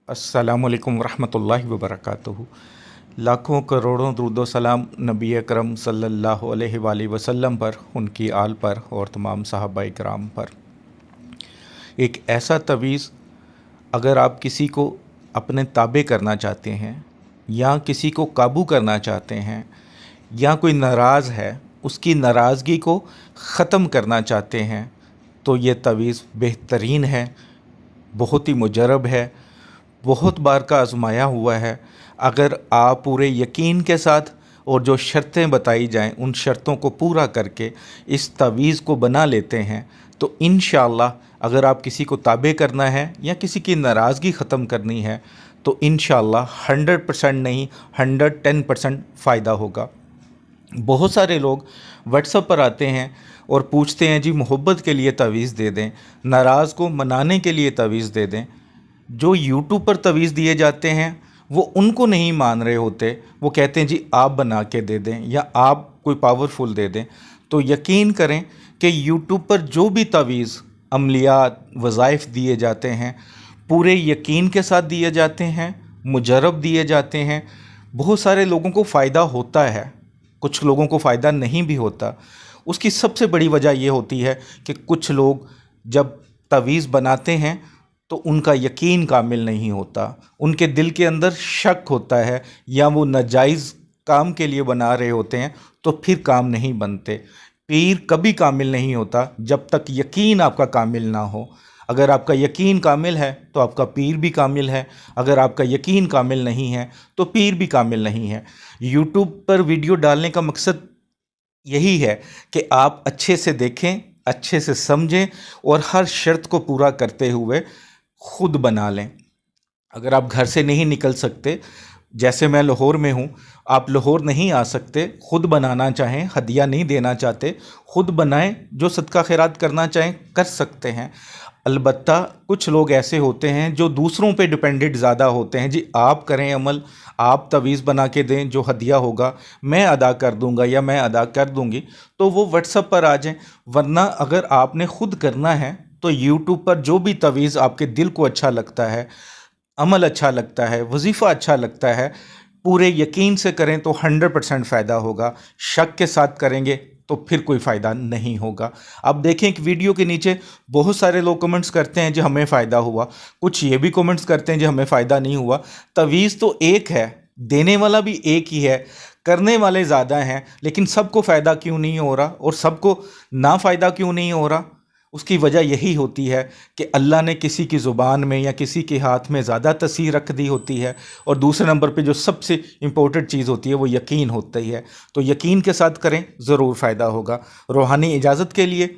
अस्सलामुअलैकुम रहमतुल्लाहि व बरकातुहू। लाखों करोड़ों दुरूद सलाम नबी अकरम सल्लल्लाहु अलैहि वसल्लम पर, उनकी आल पर और तमाम सहाबाए किराम पर। एक ऐसा तवीज़, अगर आप किसी को अपने ताबे करना चाहते हैं या किसी को काबू करना चाहते हैं या कोई नाराज़ है उसकी नाराज़गी को ख़त्म करना चाहते हैं तो ये तवीज़ बेहतरीन है, बहुत ही मुजरब है, बहुत बार का आज़माया हुआ है। अगर आप पूरे यकीन के साथ और जो शर्तें बताई जाएं उन शर्तों को पूरा करके इस तवीज़ को बना लेते हैं तो इंशाअल्लाह अगर आप किसी को ताबे करना है या किसी की नाराज़गी ख़त्म करनी है तो इंशाअल्लाह 100% नहीं 110% फ़ायदा होगा। बहुत सारे लोग व्हाट्सएप पर आते हैं और पूछते हैं जी मोहब्बत के लिए तवीज़ दे दें, नाराज़ को मनाने के लिए तवीज़ दे दें। जो यूट्यूब पर तवीज़ दिए जाते हैं वो उनको नहीं मान रहे होते, वो कहते हैं जी आप बना के दे दें या आप कोई पावरफुल दे दें। तो यकीन करें कि यूट्यूब पर जो भी तवीज़ अमलियात वज़ाइफ दिए जाते हैं पूरे यकीन के साथ दिए जाते हैं, मुजरब दिए जाते हैं। बहुत सारे लोगों को फ़ायदा होता है, कुछ लोगों को फ़ायदा नहीं भी होता। उसकी सबसे बड़ी वजह ये होती है कि कुछ लोग जब तवीज़ बनाते हैं तो उनका यकीन कामिल नहीं होता, उनके दिल के अंदर शक होता है या वो नाजायज़ काम के लिए बना रहे होते हैं तो फिर काम नहीं बनते। पीर कभी कामिल नहीं होता जब तक यकीन आपका कामिल ना हो। अगर आपका यकीन कामिल है तो आपका पीर भी कामिल है, अगर आपका यकीन कामिल नहीं है तो पीर भी कामिल नहीं है। यूट्यूब पर वीडियो डालने का मकसद यही है कि आप अच्छे से देखें, अच्छे से समझें और हर शर्त को पूरा करते हुए खुद बना लें। अगर आप घर से नहीं निकल सकते, जैसे मैं लाहौर में हूँ, आप लाहौर नहीं आ सकते, ख़ुद बनाना चाहें, हदिया नहीं देना चाहते, ख़ुद बनाएं, जो सदका खैरात करना चाहें कर सकते हैं। अलबत्ता कुछ लोग ऐसे होते हैं जो दूसरों पे डिपेंडेंट ज़्यादा होते हैं, जी आप करें अमल, आप तवीज़ बना के दें, जो हदिया होगा मैं अदा कर दूंगा या मैं अदा कर दूंगी, तो वो व्हाट्सएप पर आ जाएं। वरना अगर आपने ख़ुद करना है तो यूट्यूब पर जो भी तवीज़ आपके दिल को अच्छा लगता है, अमल अच्छा लगता है, वजीफ़ा अच्छा लगता है, पूरे यकीन से करें तो 100% फ़ायदा होगा। शक के साथ करेंगे तो फिर कोई फ़ायदा नहीं होगा। अब देखें कि वीडियो के नीचे बहुत सारे लोग कमेंट्स करते हैं जी हमें फ़ायदा हुआ, कुछ ये भी कमेंट्स करते हैं जी हमें फ़ायदा नहीं हुआ। तवीज़ तो एक है, देने वाला भी एक ही है, करने वाले ज़्यादा हैं, लेकिन सबको फ़ायदा क्यों नहीं हो रहा और सबको ना फ़ायदा क्यों नहीं हो रहा? उसकी वजह यही होती है कि अल्लाह ने किसी की ज़ुबान में या किसी के हाथ में ज़्यादा तसीर रख दी होती है। और दूसरे नंबर पे जो सबसे इम्पोर्टेंट चीज़ होती है वो यकीन होती है। तो यकीन के साथ करें, ज़रूर फ़ायदा होगा। रूहानी इजाज़त के लिए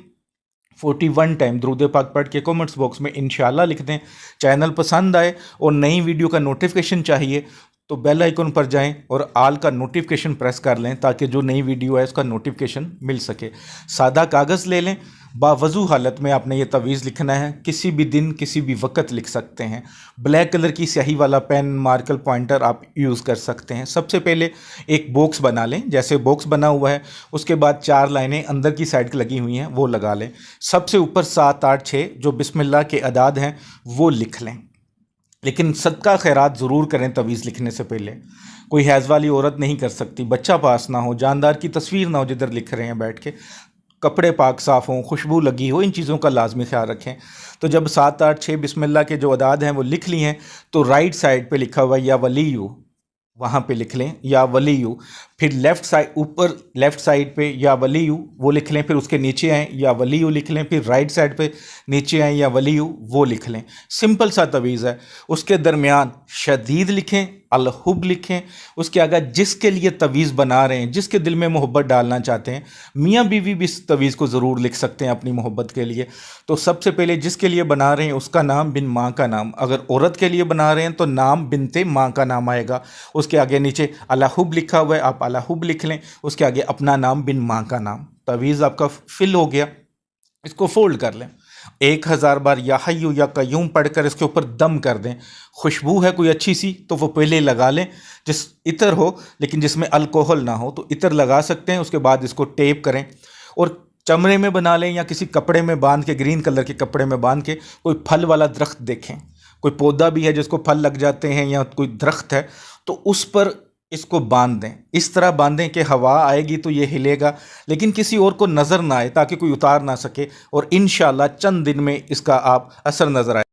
41 टाइम दुरूद पाक पढ़ के कमेंट्स बॉक्स में इंशाअल्लाह लिख दें। चैनल पसंद आए और नई वीडियो का नोटिफिकेशन चाहिए तो बेल आइकन पर जाएं और आल का नोटिफिकेशन प्रेस कर लें ताकि जो नई वीडियो है उसका नोटिफिकेशन मिल सके। सादा कागज़ ले लें, बावजू हालत में आपने ये तवीज़ लिखना है, किसी भी दिन किसी भी वक्त लिख सकते हैं। ब्लैक कलर की स्याही वाला पेन, मार्कर, पॉइंटर आप यूज़ कर सकते हैं। सबसे पहले एक बॉक्स बना लें, जैसे बॉक्स बना हुआ है उसके बाद 4 लाइनें अंदर की साइड लगी हुई हैं वो लगा लें। सबसे ऊपर 7, 8, 6 जो बिस्मिल्लाह के अदाद हैं वो लिख लें। लेकिन सदका खैरात ज़रूर करें तवीज़ लिखने से पहले। कोई हैज़ वाली औरत नहीं कर सकती, बच्चा पास ना हो, जानदार की तस्वीर ना हो जिधर लिख रहे हैं बैठ के, कपड़े पाक साफ़ हों, खुशबू लगी हो, इन चीज़ों का लाजमी ख्याल रखें। तो जब 7, 8, 6 बिस्मिल्लाह के जो अदाद हैं वो लिख लिए हैं तो राइट साइड पे लिखा हुआ या वलीयू, वहाँ पे लिख लें या वलीयू। फिर लेफ़्ट साइड, ऊपर लेफ़्ट साइड पे या वलीयू वो लिख लें, फिर उसके नीचे आएँ या वलीयू लिख लें, फिर राइट साइड पे नीचे आएँ या वलीयू वो लिख लें। सिंपल सा तवीज़ है। उसके दरमियान शदीद लिखें, अलहुब लिखें, उसके आगे जिसके लिए तवीज़ बना रहे हैं, जिसके दिल में मोहब्बत डालना चाहते हैं, मियाँ बीवी भी इस तवीज़ को ज़रूर लिख सकते हैं अपनी मोहब्बत के लिए। तो सबसे पहले जिसके लिए बना रहे हैं उसका नाम बिन माँ का नाम, अगर औरत के लिए बना रहे हैं तो नाम बिनते माँ का नाम आएगा। उसके आगे नीचे अलहुब लिखा हुआ है, आप अलहुब लिख लें, उसके आगे अपना नाम बिन माँ का नाम। तवीज़ आपका फिल हो गया। इसको फोल्ड कर लें, 1000 बार या हय्यू या कय्यूम पढ़कर इसके ऊपर दम कर दें। खुशबू है कोई अच्छी सी तो वो पहले लगा लें, जिस इतर हो लेकिन जिसमें अल्कोहल ना हो तो इतर लगा सकते हैं। उसके बाद इसको टेप करें और चमड़े में बना लें या किसी कपड़े में बांध के, ग्रीन कलर के कपड़े में बांध के कोई फल वाला दरख्त देखें, कोई पौधा भी है जिसको फल लग जाते हैं या कोई दरख्त है, तो उस पर इसको बांध दें। इस तरह बांधें कि हवा आएगी तो ये हिलेगा, लेकिन किसी और को नज़र ना आए, ताकि कोई उतार ना सके, और इंशाअल्लाह चंद दिन में इसका आप असर नज़र आए।